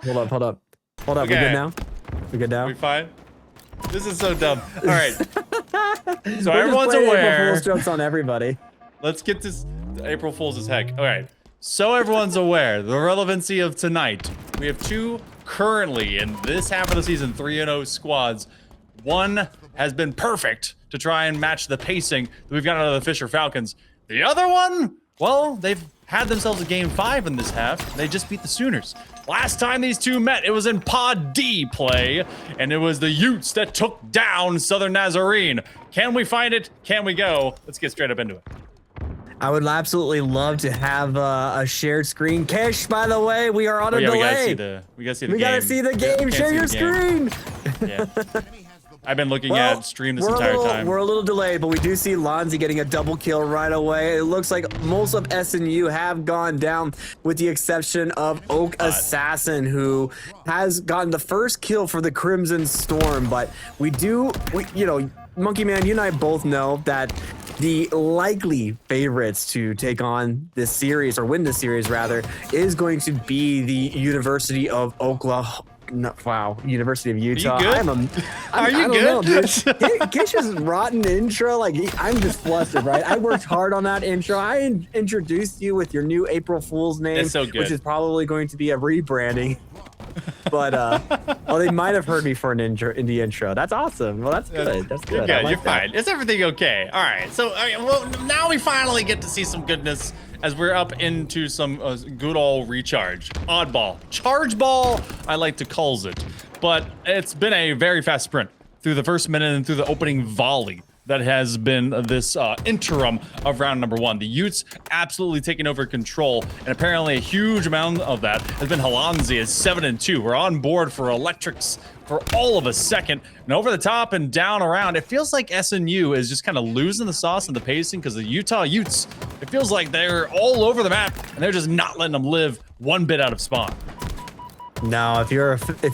Hold up. Hold up. Okay. We good now? We good now? We fine? This is so dumb. All right. So We're everyone's just playing aware. April Fool's jokes on everybody. Let's get this April Fool's as heck. All right. So everyone's aware, the relevancy of tonight. We have two currently in this half of the season 3-0 squads. One has been perfect to try and match the pacing that we've got out of the Fisher Falcons. The other one, well, they've had themselves a game 5 in this half. They just beat the Sooners. Last time these two met, it was in Pod D play, and it was the Utes that took down Southern Nazarene. Can we find it? Can we go? Let's get straight up into it. I would absolutely love to have a shared screen. Kish, by the way, we are on a delay. We gotta see the game. We gotta see the game. Share your screen. Yeah. I've been looking at stream this entire time. We're a little delayed, but we do see Lonzy getting a double kill right away. It looks like most of SNU have gone down, with the exception of Oak Assassin, who has gotten the first kill for the Crimson Storm. But you know, Monkey Man, you and I both know that the likely favorites to take on this series, or win this series rather, is going to be the University of Oklahoma. No, wow, University of Utah. Are you good? I don't know, dude. Kish's rotten intro, like I'm just flustered, right? I worked hard on that intro. I introduced you with your new April Fool's name, so good. which is probably going to be a rebranding. But well, they might have heard me for an intro in the intro. That's awesome. Well, that's good. That's good. You're good. You're fine. Is everything okay? All right. So, well, now we finally get to see some goodness as we're up into some good old recharge. Oddball. Charge ball, I like to calls it. But it's been a very fast sprint through the first minute and through the opening volley that has been this interim of round number 1. The Utes absolutely taking over control, and apparently a huge amount of that has been Halanzi at 7-2. We're on board for electrics for all of a second, and over the top and down around. It feels like SNU is just kind of losing the sauce and the pacing, because the Utah Utes, it feels like they're all over the map, and they're just not letting them live one bit out of spawn. No, if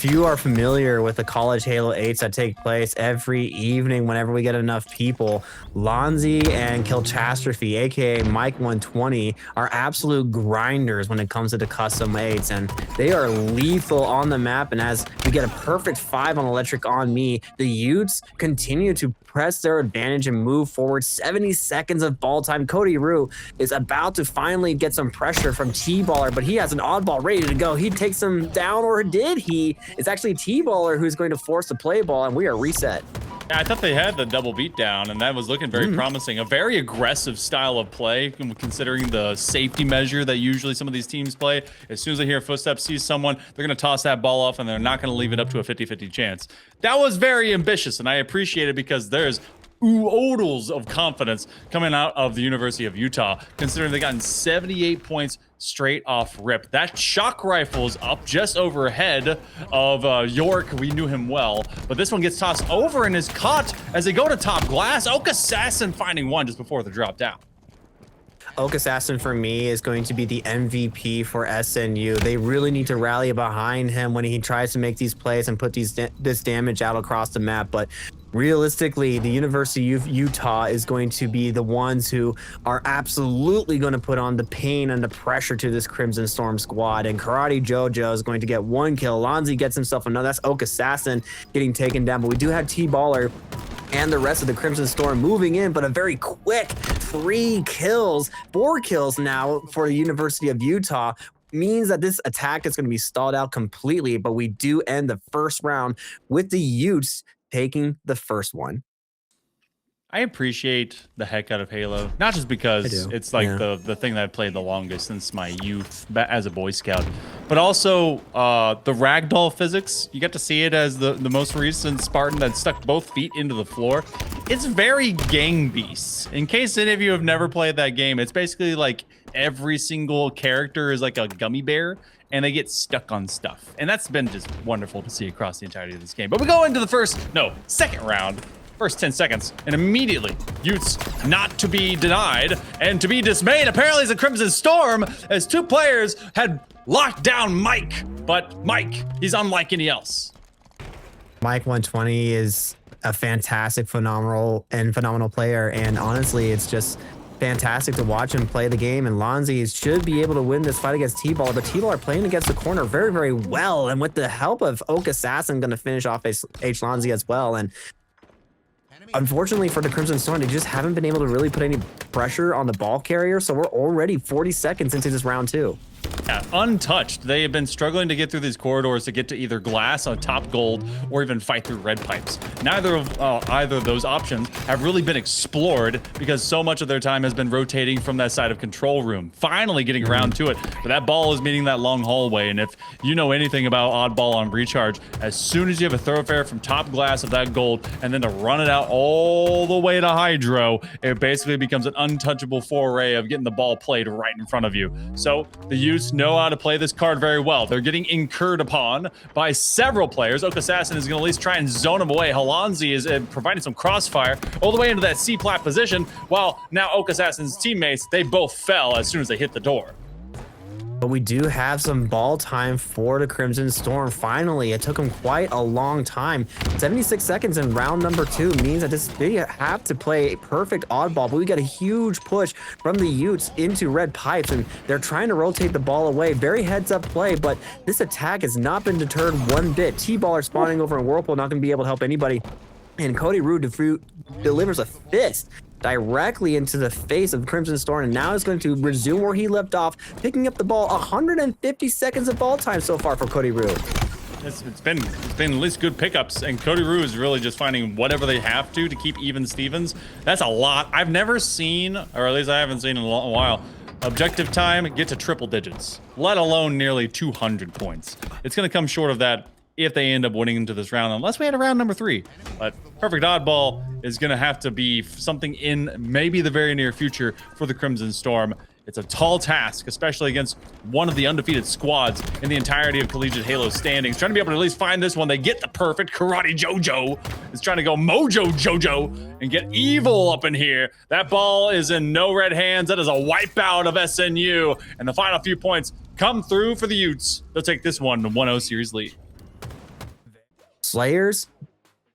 you are familiar with the college Halo 8s that take place every evening whenever we get enough people, Lonzy and Kiltastrophe, aka Mike 120, are absolute grinders when it comes to the custom 8s, and they are lethal on the map. And as we get a perfect 5 on Electric on me, the Utes continue to press their advantage and move forward. 70 seconds of ball time. Cody Rue is about to finally get some pressure from T-Baller, but he has an oddball ready to go. He takes him down, or did he? It's actually T-Baller who's going to force the play ball, and we are reset. Yeah, I thought they had the double beatdown, and that was looking very promising. A very aggressive style of play, considering the safety measure that usually some of these teams play. As soon as they hear footsteps, see someone, they're going to toss that ball off, and they're not going to leave it up to a 50-50 chance. That was very ambitious, and I appreciate it, because there's oodles of confidence coming out of the University of Utah, considering they gotten 78 points straight off rip. That shock rifle is up just overhead of York. We knew him well, but this one gets tossed over and is caught as they go to top glass. Oak Assassin finding one just before the drop down. Oak Assassin for me is going to be the MVP for SNU. They really need to rally behind him when he tries to make these plays and put this damage out across the map. But realistically, the University of Utah is going to be the ones who are absolutely going to put on the pain and the pressure to this Crimson Storm squad. And Karate Jojo is going to get 1 kill. Lonzy gets himself another. That's Oak Assassin getting taken down. But we do have T-Baller and the rest of the Crimson Storm moving in, but a very quick 4 kills now for the University of Utah means that this attack is going to be stalled out completely. But we do end the first round with the Utes taking the first one. I appreciate the heck out of Halo, not just because it's like the thing that I've played the longest since my youth as a Boy Scout, but also the ragdoll physics. You get to see it as the most recent Spartan that stuck both feet into the floor. It's very Gang Beasts. In case any of you have never played that game, it's basically like every single character is like a gummy bear, and they get stuck on stuff. And that's been just wonderful to see across the entirety of this game. But we go into the second round. First 10 seconds, and immediately, Utes not to be denied and to be dismayed. Apparently, it's a Crimson Storm, as 2 players had locked down Mike. But Mike, he's unlike any else. Mike 120 is a fantastic, phenomenal player, and honestly, it's just fantastic to watch him play the game, and Lonzy should be able to win this fight against T-Ball, but T-Ball are playing against the corner very, very well, and with the help of Oak Assassin going to finish off H. Lonzy as well, and unfortunately for the Crimson Storm, they just haven't been able to really put any pressure on the ball carrier, so we're already 40 seconds into this round 2. Yeah, untouched. They have been struggling to get through these corridors to get to either glass on top gold or even fight through red pipes. Neither of either of those options have really been explored because so much of their time has been rotating from that side of control room, finally getting around to it. But that ball is meeting that long hallway, and if you know anything about oddball on recharge, as soon as you have a thoroughfare from top glass of that gold and then to run it out all the way to Hydro, it basically becomes an untouchable foray of getting the ball played right in front of you. So the Utes know how to play this card very well. They're getting incurred upon by several players. Oak Assassin is going to at least try and zone him away. Halanzi is providing some crossfire all the way into that C-plat position, while now Oak Assassin's teammates, they both fell as soon as they hit the door. But we do have some ball time for the Crimson Storm. Finally, it took them quite a long time. 76 seconds in round number 2 means that they have to play a perfect oddball, but we got a huge push from the Utes into red pipes, and they're trying to rotate the ball away. Very heads-up play, but this attack has not been deterred one bit. T-Ball are spawning over in Whirlpool, not going to be able to help anybody. And Cody Rue delivers a fist directly into the face of Crimson Storm, and now is going to resume where he left off, picking up the ball. 150 seconds of ball time so far for Cody Rue. It's been at least good pickups, and Cody Rue is really just finding whatever they have to keep even Stevens. That's a lot. I've never seen, or at least I haven't seen in a while, objective time get to triple digits, let alone nearly 200 points. It's going to come short of that if they end up winning into this round, unless we had a round number 3. But perfect oddball is going to have to be something in maybe the very near future for the Crimson Storm. It's a tall task, especially against one of the undefeated squads in the entirety of collegiate Halo standings. Trying to be able to at least find this one. They get the perfect. Karate Jojo is trying to go Mojo Jojo and get evil up in here. That ball is in no red hands. That is a wipeout of SNU. And the final few points come through for the Utes. They'll take this one to 1-0 series lead. Slayers,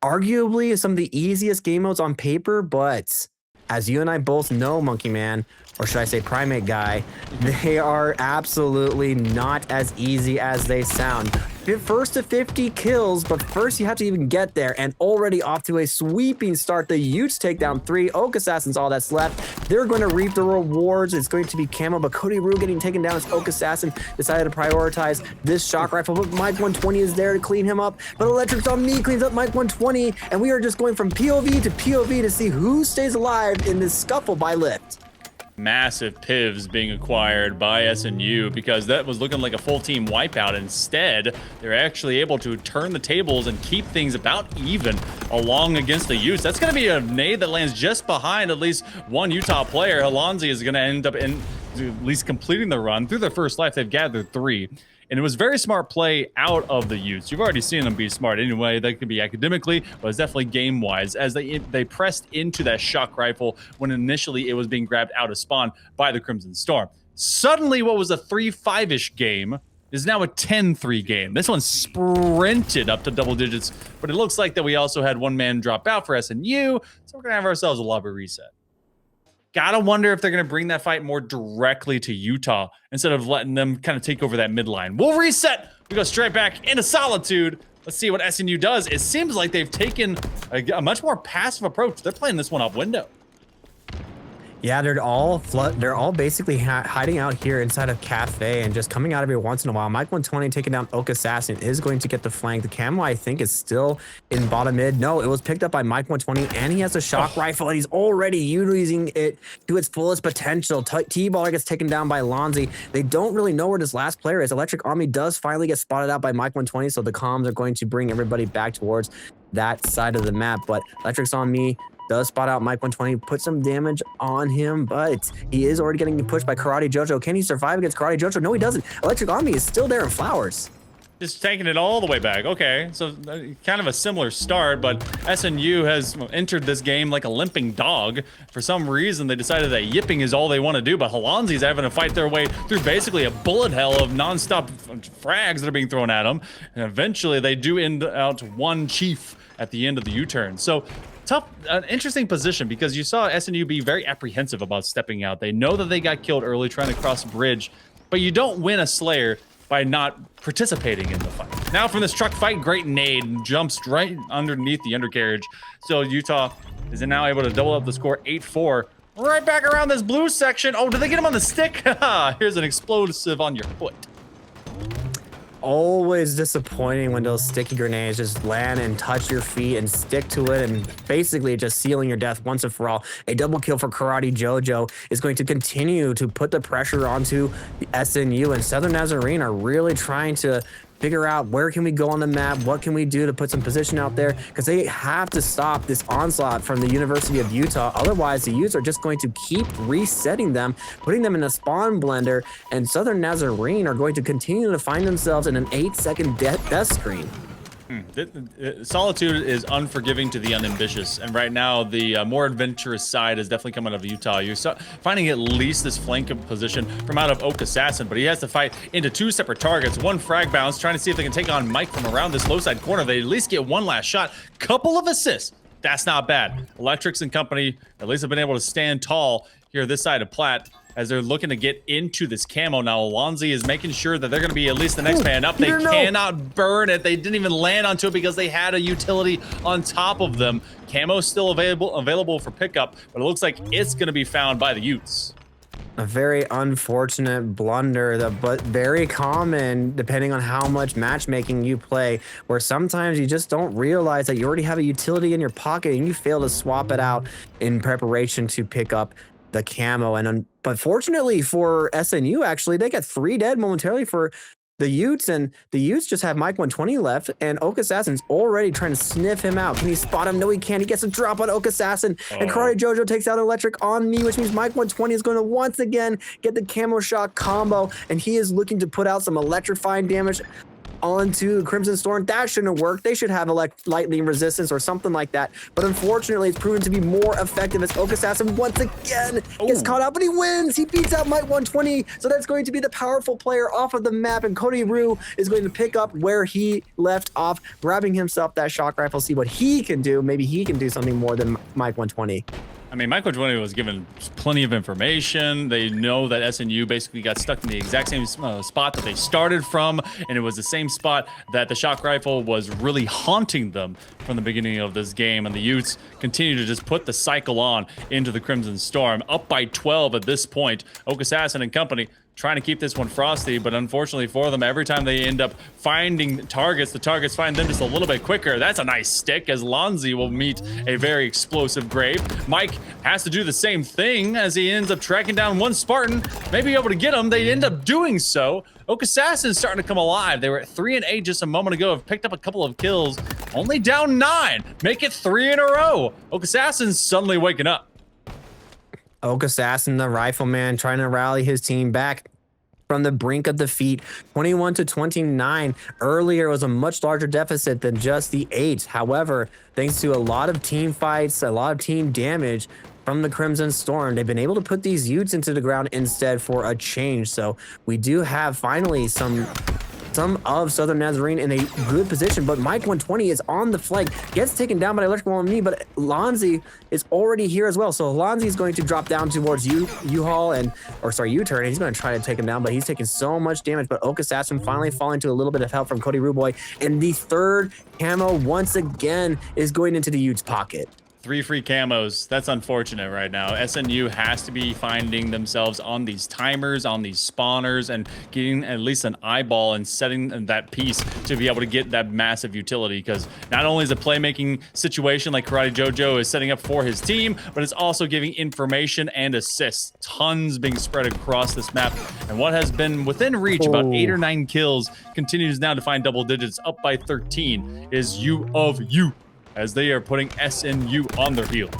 arguably some of the easiest game modes on paper, but as you and I both know, Monkey Man, or should I say Primate Guy, they are absolutely not as easy as they sound. First to 50 kills, but first you have to even get there, and already off to a sweeping start. The Utes take down 3. Oak Assassin's all that's left. They're going to reap the rewards. It's going to be Camo, but Cody Rue getting taken down as Oak Assassin decided to prioritize this shock rifle, but Mike 120 is there to clean him up, but Electric's on me cleans up Mike 120, and we are just going from POV to POV to see who stays alive in this scuffle by lift. Massive pivs being acquired by SNU because that was looking like a full team wipeout. Instead, they're actually able to turn the tables and keep things about even along against the Utes. That's going to be a nade that lands just behind at least one Utah player. Halanzi is going to end up at least completing the run. Through their first life, they've gathered 3. And it was very smart play out of the Utes. You've already seen them be smart anyway. That could be academically, but it's definitely game-wise as they pressed into that shock rifle when initially it was being grabbed out of spawn by the Crimson Storm. Suddenly, what was a 3-5-ish game is now a 10-3 game. This one sprinted up to double digits, but it looks like that we also had one man drop out for SNU, so we're going to have ourselves a lobby reset. Gotta wonder if they're going to bring that fight more directly to Utah instead of letting them kind of take over that midline. We'll reset. We go straight back into Solitude. Let's see what SNU does. It seems like they've taken a much more passive approach. They're playing this one off window. Yeah, they're all basically hiding out here inside of Cafe and just coming out every once in a while. Mike 120 taking down Oak Assassin is going to get the flank. The Camo, I think, is still in bottom mid. No, it was picked up by Mike 120, and he has a shock rifle, and he's already using it to its fullest potential. T-Baller gets taken down by Lonzy. They don't really know where this last player is. Electric Army does finally get spotted out by Mike 120, so the comms are going to bring everybody back towards that side of the map. But Electric's on me. Does spot out Mike 120, put some damage on him, but he is already getting pushed by Karate Jojo. Can he survive against Karate Jojo? No, he doesn't. Electric Army is still there in Flowers. Just taking it all the way back. Okay, so kind of a similar start, but SNU has entered this game like a limping dog. For some reason, they decided that yipping is all they want to do, but Halanzi's having to fight their way through basically a bullet hell of nonstop frags that are being thrown at them. And eventually, they do end out one chief at the end of the U-turn. So an interesting position because you saw SNU be very apprehensive about stepping out. They know that they got killed early trying to cross a bridge, but you don't win a Slayer by not participating in the fight. Now from this truck fight, great nade jumps right underneath the undercarriage. So Utah is now able to double up the score 8-4. Right back around this blue section. Oh, did they get him on the stick? Here's an explosive on your foot. Always disappointing when those sticky grenades just land and touch your feet and stick to it and basically just sealing your death once and for all. A double kill for Karate Jojo is going to continue to put the pressure onto the SNU, and Southern Nazarene are really trying to figure out where can we go on the map, what can we do to put some position out there, because they have to stop this onslaught from the University of Utah. Otherwise, the Utes are just going to keep resetting them, putting them in a spawn blender, and Southern Nazarene are going to continue to find themselves in an 8-second death screen. Solitude is unforgiving to the unambitious, and right now the more adventurous side is definitely coming out of Utah. You're finding at least this flank position from out of Oak Assassin, but he has to fight into two separate targets. One frag bounce, trying to see if they can take on Mike from around this low side corner. They at least get one last shot. Couple of assists. That's not bad. Electrics and company at least have been able to stand tall here this side of Platte, as they're looking to get into this camo. Now, Alonzi is making sure that they're going to be at least the next man up. They cannot burn it. They didn't even land onto it because they had a utility on top of them. Camo's still available for pickup, but it looks like it's going to be found by the Utes. A very unfortunate blunder, but very common depending on how much matchmaking you play, where sometimes you just don't realize that you already have a utility in your pocket and you fail to swap it out in preparation to pick up the camo. But fortunately for SNU, actually, they got 3 dead momentarily for the Utes, and the Utes just have Mike 120 left, and Oak Assassin's already trying to sniff him out. Can he spot him? No, he can't. He gets a drop on Oak Assassin, and Karate Jojo takes out Electric on me, which means Mike 120 is going to once again get the camo shot combo, and he is looking to put out some electrifying damage onto Crimson Storm. That shouldn't have worked. They should have lightning resistance or something like that. But unfortunately, it's proven to be more effective as Oak Assassin once again gets caught out, but he wins. He beats out Mike 120. So that's going to be the powerful player off of the map. And Cody Rue is going to pick up where he left off, grabbing himself that shock rifle, see what he can do. Maybe he can do something more than Mike 120. I mean, Mike 120 was given plenty of information. They know that SNU basically got stuck in the exact same spot that they started from, and it was the same spot that the shock rifle was really haunting them from the beginning of this game. And the Utes continue to just put the cycle on into the Crimson Storm, up by 12 at this point. Oak Assassin and company trying to keep this one frosty, but unfortunately for them, every time they end up finding targets, the targets find them just a little bit quicker. That's a nice stick, as Lonzi will meet a very explosive grave. Mike has to do the same thing as he ends up tracking down one Spartan, maybe able to get him. They end up doing so. Oak Assassin's starting to come alive. They were at 3 and 8 just a moment ago, have picked up a couple of kills, only down 9, make it 3 in a row. Oak Assassin's suddenly waking up. Oak Assassin, the rifleman, trying to rally his team back from the brink of defeat, 21-29. Earlier was a much larger deficit than just the 8. However, thanks to a lot of team fights, a lot of team damage from the Crimson Storm, they've been able to put these Utes into the ground instead for a change. So we do have finally some of Southern Nazarene in a good position, but Mike 120 is on the flank, gets taken down by Electrical on me, but Lonzi is already here as well. So Lonzi is going to drop down towards U-Haul U-turn, and he's going to try to take him down, but he's taking so much damage. But Oak Assassin finally falling to a little bit of help from Cody Ruboy, and the 3rd camo once again is going into the Utes' pocket. 3 free camos. That's unfortunate right now. SNU has to be finding themselves on these timers, on these spawners, and getting at least an eyeball and setting that piece to be able to get that massive utility, because not only is a playmaking situation like Karate Jojo is setting up for his team, but it's also giving information and assists. Tons being spread across this map. And what has been within reach, about 8 or 9 kills, continues now to find double digits, up by 13, is UOU, as they are putting SNU on their heels.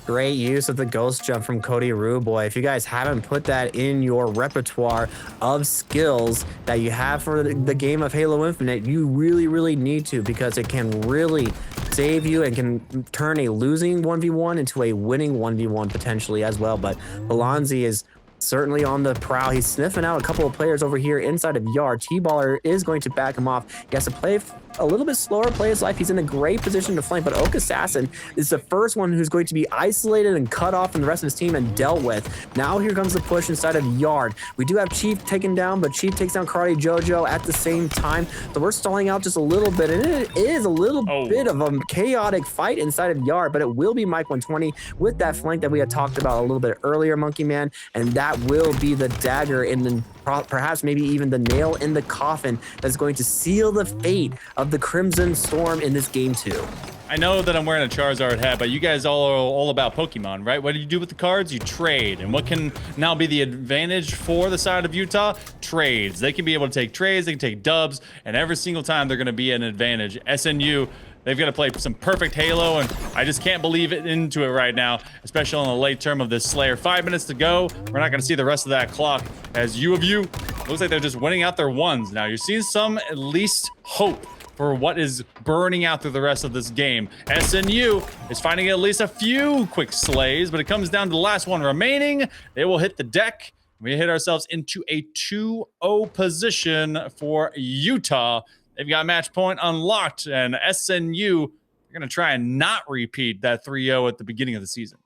Great use of the ghost jump from Cody Ruboy. If you guys haven't put that in your repertoire of skills that you have for the game of Halo Infinite, you really, really need to, because it can really save you and can turn a losing 1v1 into a winning 1v1 potentially as well. But Alonzi is certainly on the prowl. He's sniffing out a couple of players over here inside of yard. T-Baller is going to back him off. He has to play a little bit slower, play his life. He's in a great position to flank, but Oak Assassin is the first one who's going to be isolated and cut off from the rest of his team and dealt with. Now here comes the push inside of yard. We do have Chief taken down, but Chief takes down Karate Jojo at the same time. So we're stalling out just a little bit, and it is a little bit of a chaotic fight inside of yard, but it will be Mike 120 with that flank that we had talked about a little bit earlier, Monkey Man, and that will be the dagger in the perhaps maybe even the nail in the coffin that's going to seal the fate of the Crimson Storm in this game 2. I know that I'm wearing a Charizard hat, but you guys all are all about Pokemon, right? What do you do with the cards? You trade. And what can now be the advantage for the side of Utah? Trades. They can be able to take trades, they can take dubs, and every single time they're going to be an advantage. SNU, they've got to play some perfect Halo, and I just can't believe it into it right now, especially on the late term of this Slayer. 5 minutes to go. We're not going to see the rest of that clock as UOU looks like they're just winning out their ones. Now, you're seeing some at least hope for what is burning out through the rest of this game. SNU is finding at least a few quick slays, but it comes down to the last one remaining. They will hit the deck. We hit ourselves into a 2-0 position for Utah. They've got match point unlocked, and SNU are going to try and not repeat that 3-0 at the beginning of the season.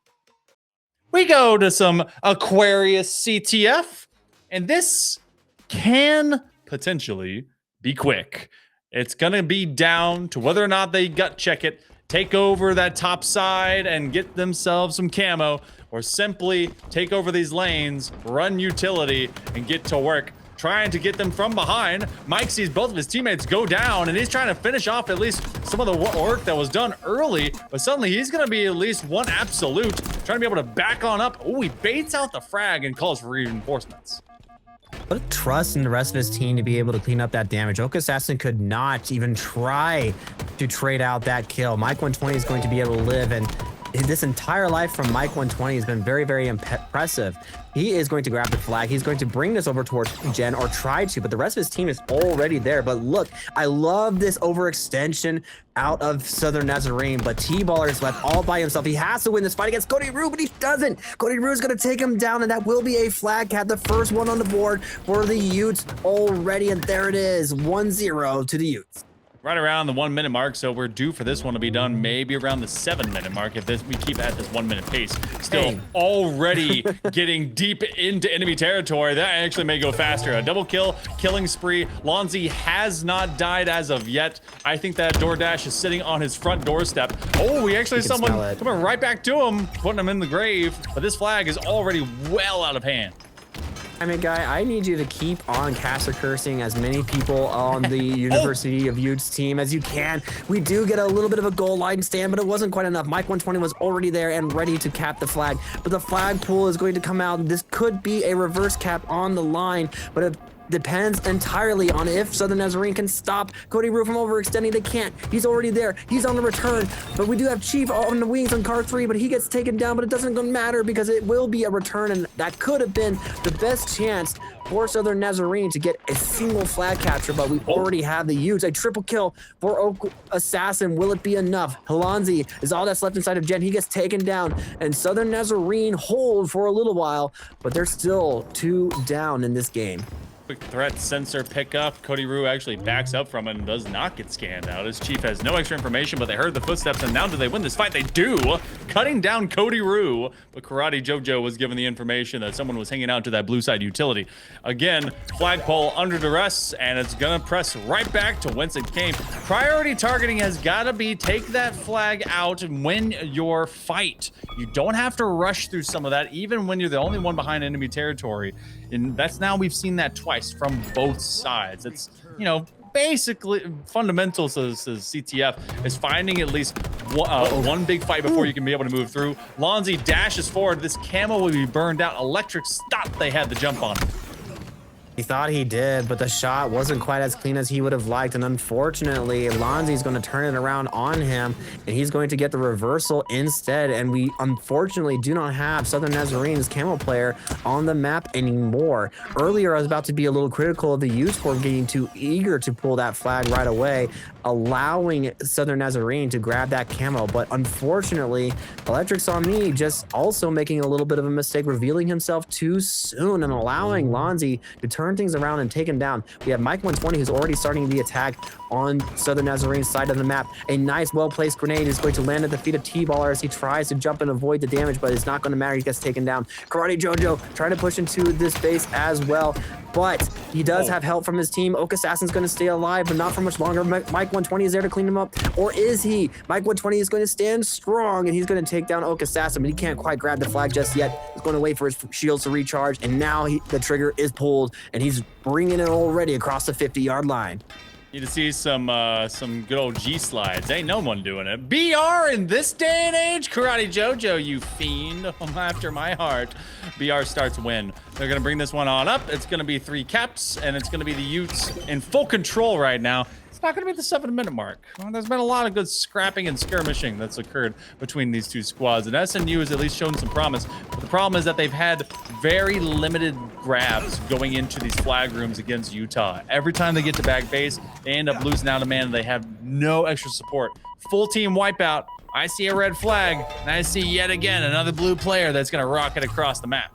We go to some Aquarius CTF, and this can potentially be quick. It's going to be down to whether or not they gut check it, take over that top side and get themselves some camo, or simply take over these lanes, run utility, and get to work. Trying to get them from behind. Mike sees both of his teammates go down, and he's trying to finish off at least some of the work that was done early, but suddenly he's going to be at least one absolute, trying to be able to back on up. Oh, he baits out the frag and calls for reinforcements. What a trust in the rest of his team to be able to clean up that damage. Oak Assassin could not even try to trade out that kill. Mike 120 is going to be able to live, and this entire life from Mike 120 has been very, very impressive. He is going to grab the flag. He's going to bring this over towards Jen, or try to, but the rest of his team is already there. But look, I love this overextension out of Southern Nazarene, but T-Baller is left all by himself. He has to win this fight against Cody Rue, but he doesn't. Cody Rue is going to take him down, and that will be a flag cat, the first one on the board for the Utes already, and there it is, 1-0 to the Utes. Right around the 1 minute mark, so we're due for this one to be done maybe around the 7 minute mark if we keep at this 1 minute pace. Still already getting deep into enemy territory. That actually may go faster. A double kill, killing spree. Lonzy has not died as of yet. I think that DoorDash is sitting on his front doorstep. Oh, we actually someone coming right back to him, putting him in the grave. But this flag is already well out of hand. I mean, guy, I need you to keep on caster cursing as many people on the University of Utes team as you can. We do get a little bit of a goal line stand, but it wasn't quite enough. Mike 120 was already there and ready to cap the flag, but the flag pool is going to come out. This could be a reverse cap on the line, but it depends entirely on if Southern Nazarene can stop Cody Rue from overextending. They can't. He's already there. He's on the return. But we do have Chief on the wings on car 3, but he gets taken down, but it doesn't matter because it will be a return, and that could have been the best chance for Southern Nazarene to get a single flag capture, but we already have the Utes. A triple kill for Oak Assassin. Will it be enough? Halanzi is all that's left inside of Jen. He gets taken down, and Southern Nazarene hold for a little while, but they're still 2 down in this game. Quick threat sensor pickup. Cody Rue actually backs up from it and does not get scanned out. His chief has no extra information, but they heard the footsteps, and now do they win this fight? They do, cutting down Cody Rue. But Karate Jojo was given the information that someone was hanging out to that blue side utility. Again, flagpole under duress, and it's gonna press right back to whence it came. Priority targeting has gotta be take that flag out and win your fight. You don't have to rush through some of that, even when you're the only one behind enemy territory. And that's now we've seen that twice from both sides. It's, you know, basically fundamentals of CTF is finding at least one big fight before you can be able to move through. Lonzy dashes forward. This camo will be burned out. Electric stop. They had the jump on. He thought he did, but the shot wasn't quite as clean as he would have liked. And unfortunately, Lonzy's going to turn it around on him, and he's going to get the reversal instead. And we unfortunately do not have Southern Nazarene's camo player on the map anymore. Earlier, I was about to be a little critical of the Utes for getting too eager to pull that flag right away, allowing Southern Nazarene to grab that camo. But unfortunately, Electric Saw Me just also making a little bit of a mistake, revealing himself too soon and allowing Lonzy to turn things around and take him down. We have Mike 120 who's already starting the attack on Southern Nazarene's side of the map. A nice, well-placed grenade is going to land at the feet of T-Baller as he tries to jump and avoid the damage, but it's not going to matter. He gets taken down. Karate Jojo trying to push into this base as well, but he does have help from his team. Oak Assassin's going to stay alive, but not for much longer. Mike 120 is there to clean him up, or is he? Mike 120 is going to stand strong, and he's going to take down Oak Assassin, but he can't quite grab the flag just yet. He's going to wait for his shields to recharge, and now the trigger is pulled, and he's bringing it already across the 50-yard line. Need to see some good old G slides. Ain't no one doing it. BR in this day and age? Karate Jojo, you fiend. I'm after my heart. BR starts win. They're gonna bring this one on up. It's gonna be 3 caps, and it's gonna be the Utes in full control right now. It's not going to be the 7-minute mark. Well, there's been a lot of good scrapping and skirmishing that's occurred between these two squads, and SNU has at least shown some promise. But the problem is that they've had very limited grabs going into these flag rooms against Utah. Every time they get to back base, they end up losing out a man, and they have no extra support. Full team wipeout. I see a red flag, and I see yet again another blue player that's going to rocket across the map.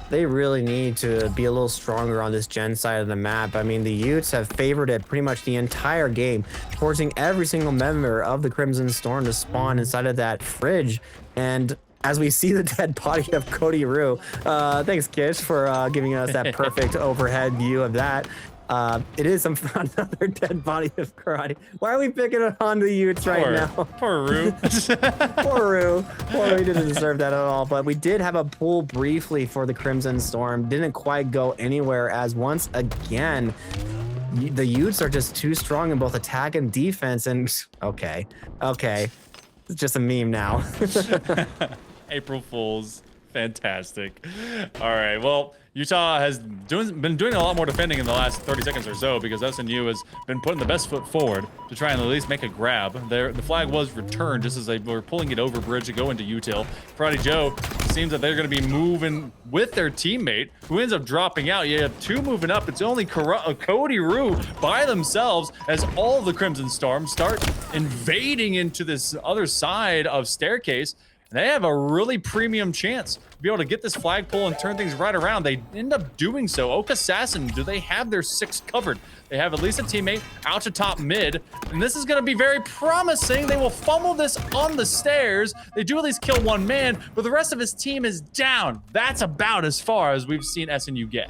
They really need to be a little stronger on this gen side of the map. I mean, the Utes have favored it pretty much the entire game, forcing every single member of the Crimson Storm to spawn inside of that fridge. And as we see the dead body of Cody Rue, thanks, Kish, for giving us that perfect overhead view of that. It is another dead body of Karate. Why are we picking on the Utes right now? Poor Rue. Poor Rue. Poor Rue didn't deserve that at all. But we did have a pull briefly for the Crimson Storm. Didn't quite go anywhere, as once again, the Utes are just too strong in both attack and defense. And okay. It's just a meme now. April Fools. Fantastic. All right, well, Utah has been doing a lot more defending in the last 30 seconds or so, because SNU has been putting the best foot forward to try and at least make a grab. The flag was returned just as they were pulling it over bridge to go into Util. Karate Joe, it seems that they're going to be moving with their teammate, who ends up dropping out. You have 2 moving up. It's only Cody Rue by themselves as all of the Crimson Storm start invading into this other side of Staircase. They have a really premium chance to be able to get this flagpole and turn things right around. They end up doing so. Oak Assassin, do they have their 6 covered? They have at least a teammate out to top mid, and this is going to be very promising. They will fumble this on the stairs. They do at least kill 1 man, but the rest of his team is down. That's about as far as we've seen SNU get.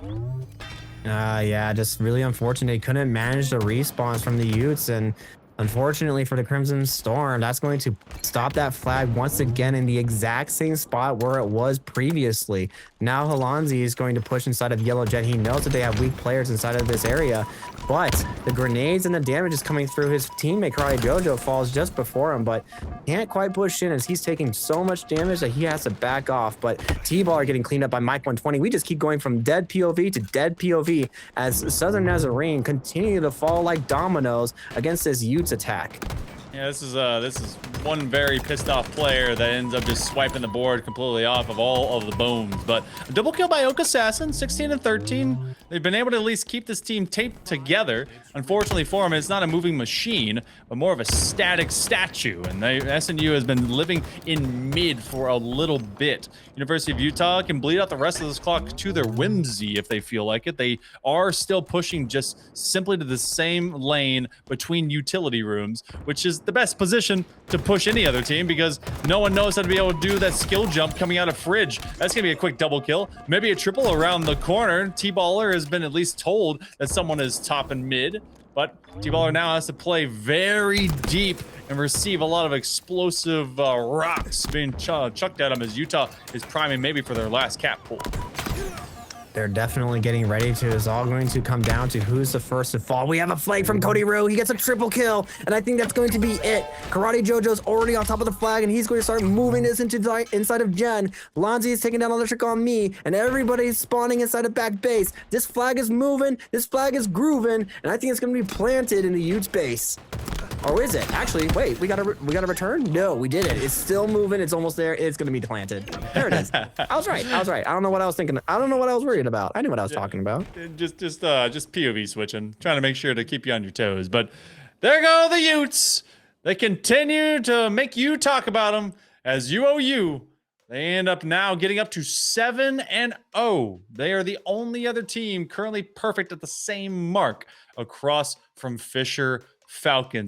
Yeah, just really unfortunate. They couldn't manage the respawns from the Utes, and unfortunately for the Crimson Storm, that's going to stop that flag once again in the exact same spot where it was previously. Now Halanzi is going to push inside of Yellow Jet. He knows that they have weak players inside of this area, but the grenades and the damage is coming through. His teammate Karate Jojo falls just before him, but can't quite push in as he's taking so much damage that he has to back off. But T-Ball are getting cleaned up by Mike 120. We just keep going from dead POV to dead POV as Southern Nazarene continue to fall like dominoes against this Utes attack. Yeah, this is one very pissed off player that ends up just swiping the board completely off of all of the bones. But a double kill by Oak Assassin, 16 and 13. They've been able to at least keep this team taped together. Unfortunately for him, it's not a moving machine, but more of a static statue. And SNU has been living in mid for a little bit. University of Utah can bleed out the rest of this clock to their whimsy if they feel like it. They are still pushing just simply to the same lane between utility rooms, which is the best position to push any other team because no one knows how to be able to do that skill jump coming out of fridge. That's gonna be a quick double kill, maybe a triple around the corner. T-Baller has been at least told that someone is top and mid, but T-Baller now has to play very deep and receive a lot of explosive rocks being chucked at him as Utah is priming maybe for their last cap pull. They're definitely getting ready to. It's all going to come down to who's the first to fall. We have a flag from Cody Roo. He gets a triple kill, and I think that's going to be it. Karate Jojo's already on top of the flag, and he's going to start moving this into inside of Jen. Lonzy is taking down Electric on me, and everybody's spawning inside of back base. This flag is moving. This flag is grooving, and I think it's going to be planted in the Utes base. Or is it? Actually, wait, we got a return? No, we didn't. It's still moving. It's almost there. It's going to be planted. There it is. I was right. I don't know what I was thinking. I don't know what I was worried about. I knew what I was talking about. Just POV switching, trying to make sure to keep you on your toes. But there go the Utes. They continue to make you talk about them as UOU. They end up now getting up to 7-0. They are the only other team currently perfect at the same mark across from Fisher Falcons.